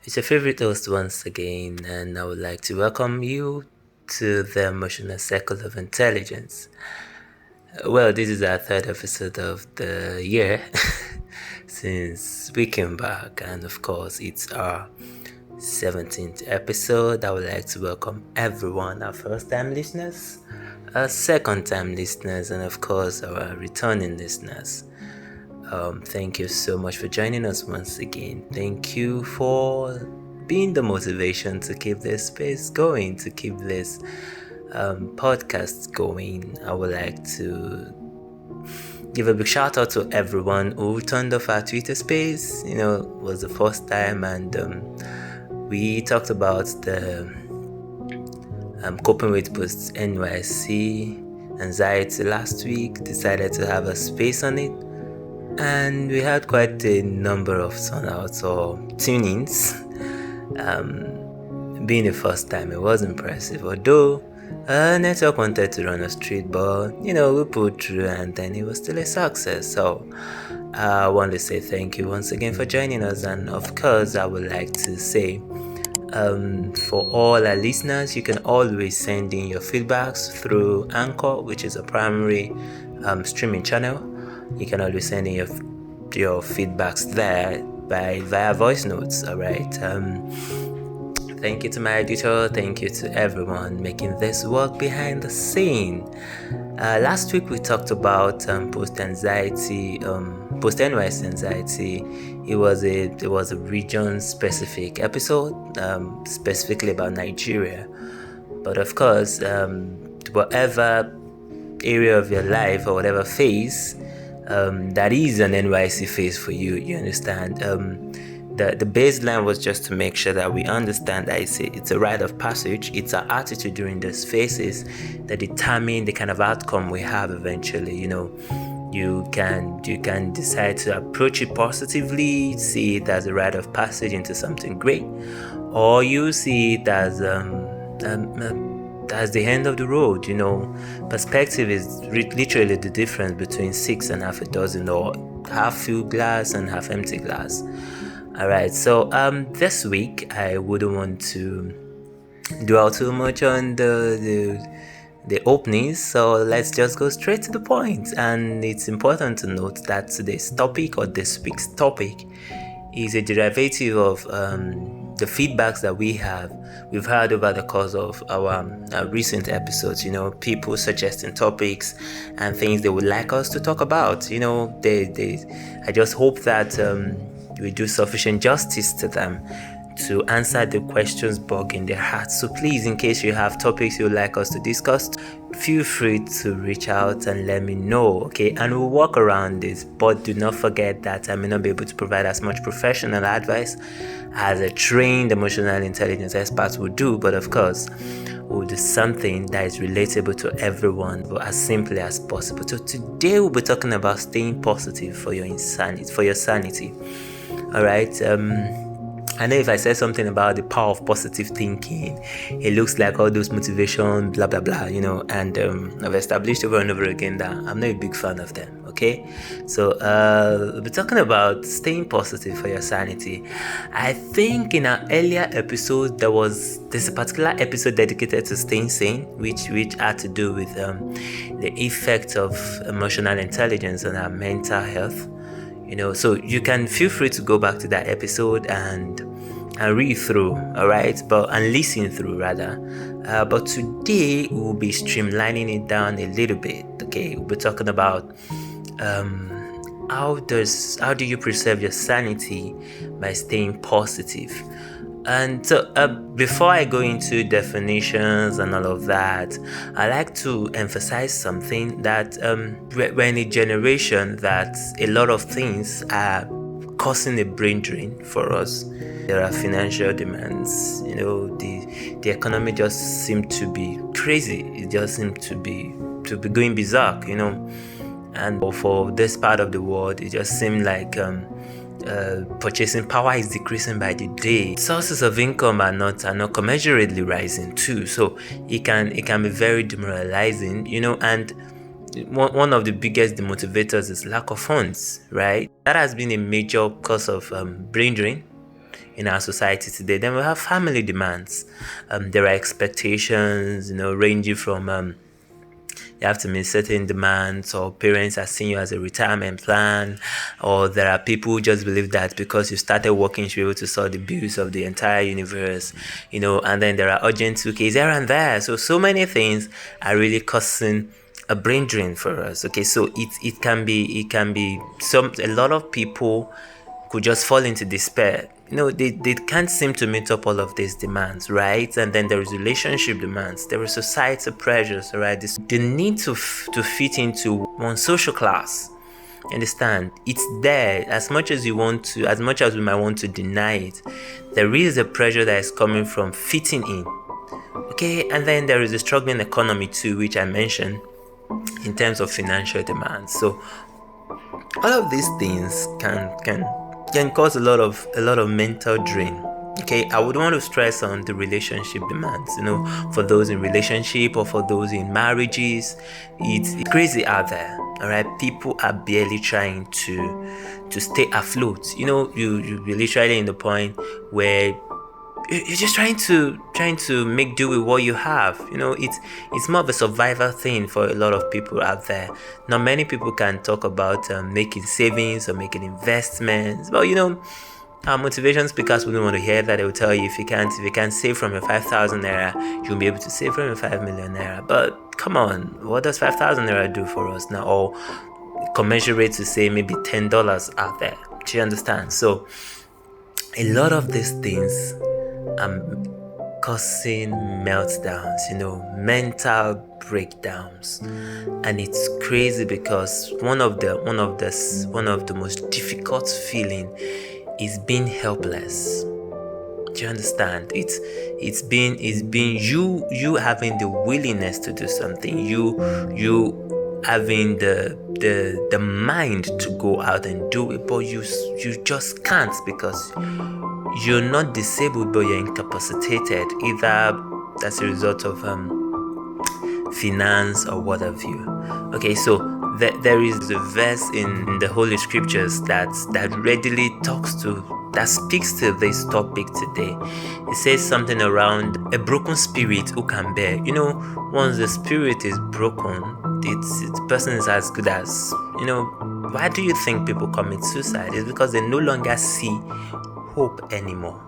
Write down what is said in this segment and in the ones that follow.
It's your favorite host once again, and I would like to welcome you to the Emotional Circle of Intelligence. Well, this is our third episode of the year since we came back, and of course, it's our 17th episode. I would like to welcome everyone, our first time listeners, our second time listeners, and of course, our returning listeners. Thank you so much for joining us once again. Thank you for being the motivation to keep this space going, to keep this podcast going. I would like to give a big shout out to everyone who turned off our Twitter space. It was the first time, and we talked about the coping with post NYSC anxiety last week. Decided to have a space on it. And we had quite a number of turnouts or tunings. Being the first time, it was impressive. Although network wanted to run us straight, but we pulled through, and then it was still a success. So I want to say thank you once again for joining us, and of course, I would like to say for all our listeners, you can always send in your feedbacks through Anchor, which is a primary streaming channel. You can always send in your feedbacks there via voice notes. All right. Thank you to my editor. Thank you to everyone making this work behind the scene. Last week we talked about post NYSC anxiety. It was a region specific episode, specifically about Nigeria. But of course, whatever area of your life or whatever phase that is an NYSC phase for you, you understand. The baseline was just to make sure that we understand that it's a rite of passage. It's our attitude during those phases that determine the kind of outcome we have eventually. You can decide to approach it positively, see it as a rite of passage into something great, or you see it as that's the end of the road. Perspective is literally the difference between 6 and half a dozen, or half full glass and half empty glass. All right, so this week I wouldn't want to dwell too much on the openings, so let's just go straight to the point. And it's important to note that today's topic, or this week's topic, is a derivative of the feedbacks that we've had over the course of our recent episodes. People suggesting topics and things they would like us to talk about. I just hope that we do sufficient justice to them to answer the questions bugging their hearts. So please, in case you have topics you would like us to discuss, feel free to reach out and let me know, okay? And we'll work around this, but do not forget that I may not be able to provide as much professional advice as a trained emotional intelligence expert would do, but of course, we'll do something that is relatable to everyone, but as simply as possible. So today we'll be talking about staying positive for your sanity. All right. I know if I said something about the power of positive thinking, it looks like all those motivation, blah, blah, blah, and I've established over and over again that I'm not a big fan of them, okay? So we'll be talking about staying positive for your sanity. I think in our earlier episode, there's a particular episode dedicated to staying sane, which had to do with the effect of emotional intelligence on our mental health. So you can feel free to go back to that episode and read through, all right, and listen through rather. But today we'll be streamlining it down a little bit. Okay, we'll be talking about how do you preserve your sanity by staying positive. And so before I go into definitions and all of that, I like to emphasize something that we're in a generation that a lot of things are causing a brain drain for us. There are financial demands, the economy just seems to be crazy. It just seems to be going bizarre, and for this part of the world, it just seems like purchasing power is decreasing by the day. Sources of income are not commensurately rising too, so it can be very demoralizing, and one of the biggest demotivators is lack of funds, right? That has been a major cause of brain drain in our society today. Then we have family demands. There are expectations, ranging from you have to meet certain demands, or parents are seeing you as a retirement plan, or there are people who just believe that because you started working, you should be able to solve the bills of the entire universe, and then there are urgent 2Ks here and there. So many things are really causing a brain drain for us. Okay, so it can be a lot of people could just fall into despair. They can't seem to meet up all of these demands, right? And then there is relationship demands, there is societal pressures, right? The need to fit into one social class. Understand? It's there. As much as we might want to deny it, there is a pressure that is coming from fitting in. Okay, and then there is a struggling economy too, which I mentioned in terms of financial demands. So all of these things can cause a lot of mental drain. Okay, I would want to stress on the relationship demands. For those in relationship or for those in marriages, it's crazy out there. All right, people are barely trying to stay afloat. You're literally in the point where you're just trying to make do with what you have. It's more of a survival thing for a lot of people out there. Not many people can talk about making savings or making investments, but our motivation speakers wouldn't want to hear that. They will tell you if you can't save from your 5,000 naira, you'll be able to save from your 5 million naira. But come on, what does 5,000 naira do for us now? Or commensurate to say maybe $10 out there. Do you understand? So a lot of these things causing meltdowns, mental breakdowns, and it's crazy because one of the most difficult feeling is being helpless. Do you understand? It's been you having the willingness to do something, you having the mind to go out and do it, but you just can't because you're not disabled, but you're incapacitated, either as a result of finance or what have you. Okay, so there is a verse in the Holy Scriptures that readily that speaks to this topic today. It says something around a broken spirit who can bear. Once the spirit is broken, the person is as good as, why do you think people commit suicide? It's because they no longer see hope anymore.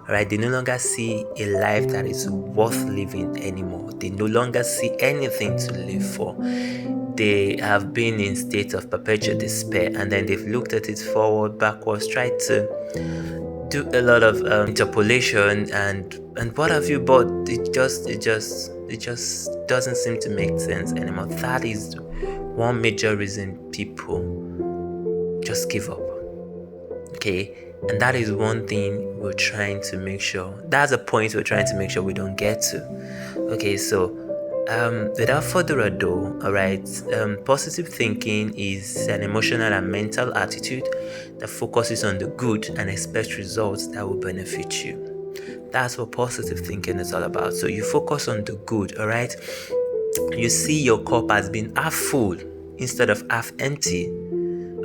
Right? They no longer see a life that is worth living anymore. They no longer see anything to live for. They have been in state of perpetual despair, and then they've looked at it forward, backwards, tried to do a lot of interpolation and what have you, but it just doesn't seem to make sense anymore. That is one major reason people just give up. Okay, and that is one thing we're trying to make sure. That's a point we're trying to make sure we don't get to. Okay, so without further ado, alright, positive thinking is an emotional and mental attitude that focuses on the good and expects results that will benefit you. That's what positive thinking is all about. So you focus on the good, alright? You see your cup as being half full instead of half empty.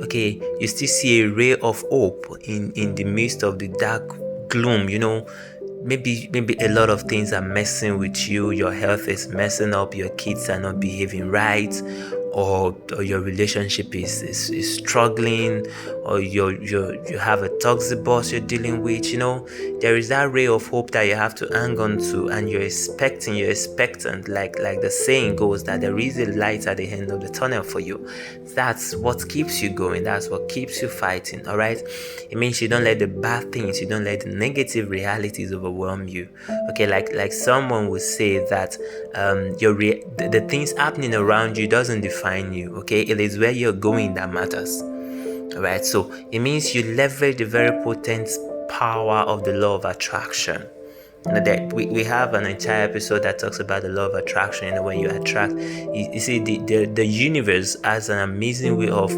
Okay, you still see a ray of hope in the midst of the dark gloom. Maybe a lot of things are messing with you. Your health is messing up. Your kids are not behaving right, or your relationship is struggling, or you have a toxic boss you're dealing with. There is that ray of hope that you have to hang on to, and you're expectant, like the saying goes, that there is a light at the end of the tunnel for you. That's what keeps you going. That's what keeps you fighting. All right, it means you don't let the bad things, you don't let the negative realities overwhelm you. Okay, like someone would say that the things happening around you doesn't define you. Okay, it is where you're going that matters. All right, so it means you leverage the very potent power of the law of attraction. That we have an entire episode that talks about the law of attraction. When you attract, you see the universe has an amazing way of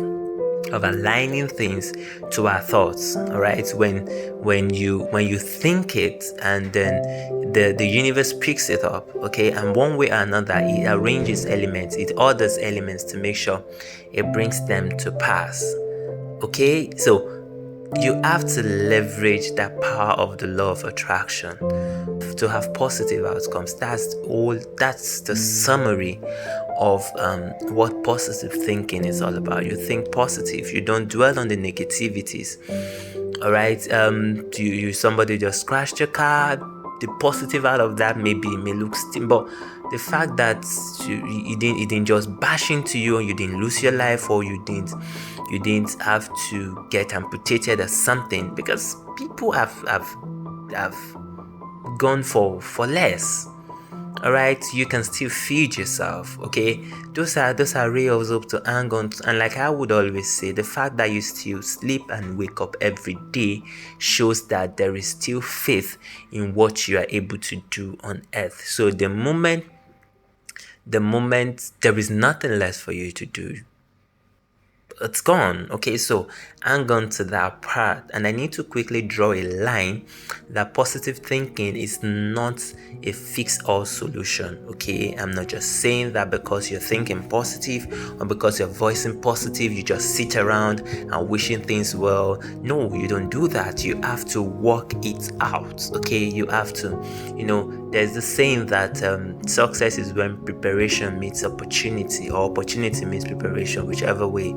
aligning things to our thoughts. All right, when you think it, and then the universe picks it up. Okay, and one way or another, it arranges elements, it orders elements to make sure it brings them to pass. Okay, so you have to leverage that power of the law of attraction to have positive outcomes. That's the summary of what positive thinking is all about. You think positive, you don't dwell on the negativities. All right, you somebody just crashed your car. The positive out of that may look steam, but the fact that you didn't just bash into you, and you didn't lose your life, or you didn't have to get amputated or something, because people have gone for less. All right, you can still feed yourself. Okay, those are rails up to hang on to. And like I would always say, the fact that you still sleep and wake up every day shows that there is still faith in what you are able to do on earth. So the moment there is nothing less for you to do, it's gone. Okay, so hang on to that part. And I need to quickly draw a line that positive thinking is not a fix-all solution. Okay, I'm not just saying that because you're thinking positive or because you're voicing positive, you just sit around and wishing things well. No, you don't do that. You have to work it out. Okay, you have to, there's the saying that success is when preparation meets opportunity, or opportunity meets preparation, whichever way.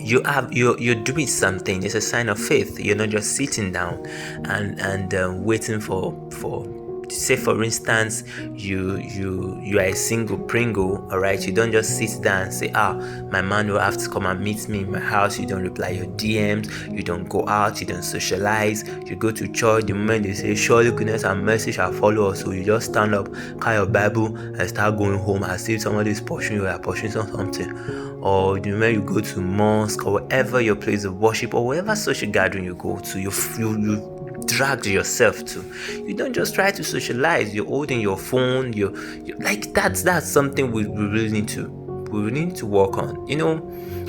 You're doing something. It's a sign of faith. You're not just sitting down and waiting for say, for instance, you are a single Pringle. All right, you don't just sit down and say, my man will have to come and meet me in my house. You don't reply your DMs, you don't go out, you don't socialize, you go to church. The moment they say surely goodness and mercy shall follow us, so you just stand up, carry your Bible, and start going home as if somebody is pursuing you or pursuing something. Or the moment you go to mosque, or whatever your place of worship, or whatever social gathering you go to, you dragged yourself to. You don't just try to socialize. You're holding your phone. You like that's something we really need to work on.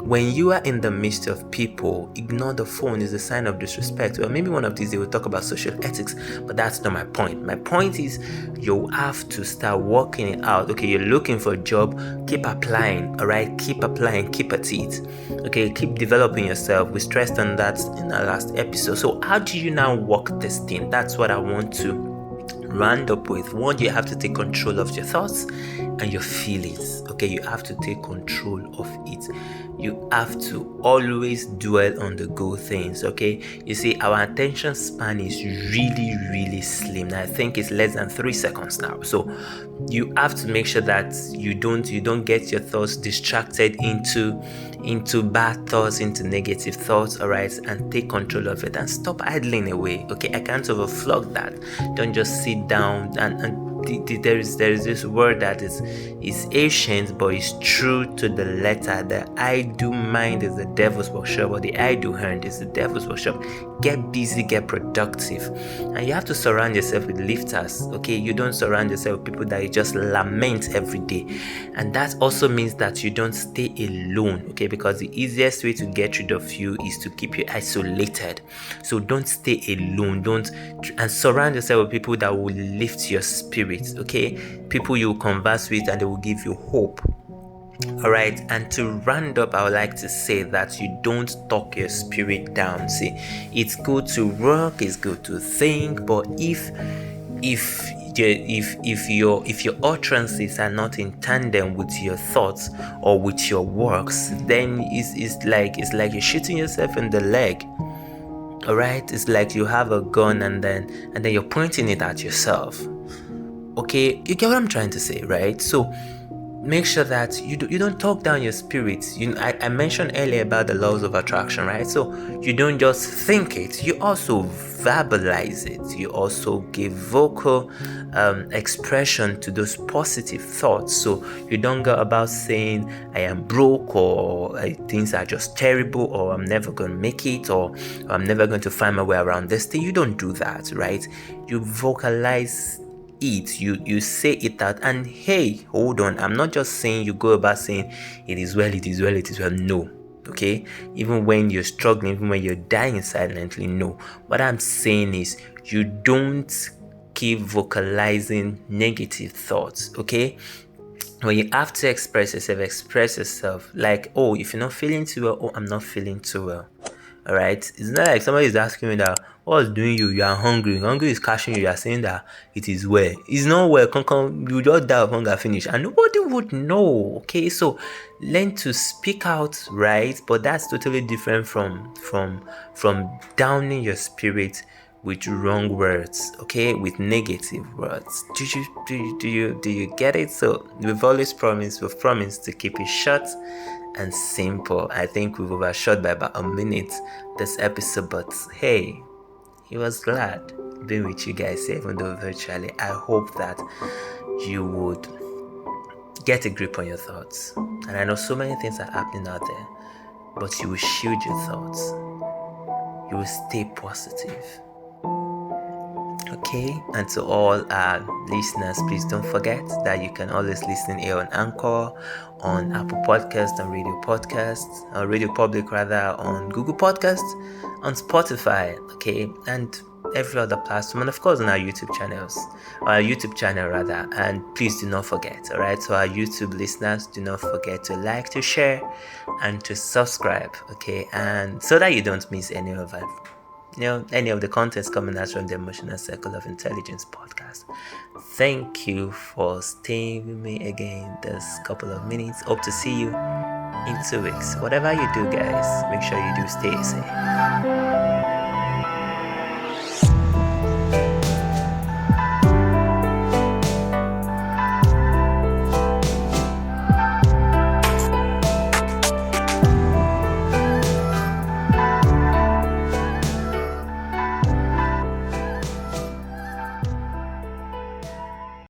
When you are in the midst of people, ignore the phone is a sign of disrespect. Well, maybe one of these days we'll talk about social ethics, but that's not my point. My point is you have to start working it out. Okay, you're looking for a job, keep applying. All right, keep applying, keep at it. Okay, keep developing yourself. We stressed on that in our last episode. So how do you now work this thing? That's what I want to round up with. One, you have to take control of your thoughts and your feelings. Okay, you have to take control of it. You have to always dwell on the good things. Okay, you see, our attention span is really, really slim. Now, I think it's less than 3 seconds now. So you have to make sure that you don't get your thoughts distracted into bad thoughts, into negative thoughts. All right, and take control of it and stop idling away. Okay, I can't overflog that. Don't just sit down and there is this word that is ancient, but it's true to the letter. The I do mind is the devil's workshop, or the I do earn is the devil's workshop. Get busy, get productive, and you have to surround yourself with lifters. Okay, you don't surround yourself with people that you just lament every day, and that also means that you don't stay alone. Okay, because the easiest way to get rid of you is to keep you isolated. So don't stay alone. And surround yourself with people that will lift your spirit. Okay, people you converse with and they will give you hope. All right, and to round up, I would like to say that you don't talk your spirit down. See, it's good to work, it's good to think, but if your utterances are not in tandem with your thoughts or with your works, then it's like you're shooting yourself in the leg. All right, it's like you have a gun and then you're pointing it at yourself. Okay, you get what I'm trying to say, right? So make sure that you don't talk down your spirit. I mentioned earlier about the laws of attraction, right? So you don't just think it, you also verbalize it. You also give vocal expression to those positive thoughts. So you don't go about saying I am broke, or things are just terrible, or I'm never going to make it, or I'm never going to find my way around this thing. You don't do that, right? You vocalize it, you say it out. And hey, hold on, I'm not just saying you go about saying it is well. No. Okay, even when you're struggling, even when you're dying silently, no. What I'm saying is you don't keep vocalizing negative thoughts. Okay, when you have to express yourself. Like, oh, if you're not feeling too well, oh, I'm not feeling too well. All right, it's not like somebody is asking me that what's doing you. You are hungry is catching you. You are saying that it is well. It's not well. Come, you just die of hunger, finish, and nobody would know. Okay, so learn to speak out, right? But that's totally different from downing your spirit with wrong words, okay, with negative words. Do you get it? So we've promised to keep it short and simple. I think we've overshot by about a minute this episode, but hey, he was glad being with you guys, even though virtually. I hope that you would get a grip on your thoughts. And I know so many things are happening out there, but you will shield your thoughts. You will stay positive. Okay, and to all our listeners, please don't forget that you can always listen here on Anchor, on Apple Podcasts, on Radio Public rather, on Google Podcasts, on Spotify, okay, and every other platform, and of course on our YouTube channel rather. And please do not forget, all right, so our YouTube listeners, do not forget to like, to share, and to subscribe, okay, and so that you don't miss any of the contents coming out from the Emotional Circle of Intelligence podcast. Thank you for staying with me again this couple of minutes. Hope to see you in 2 weeks. Whatever you do, guys, make sure you do stay safe.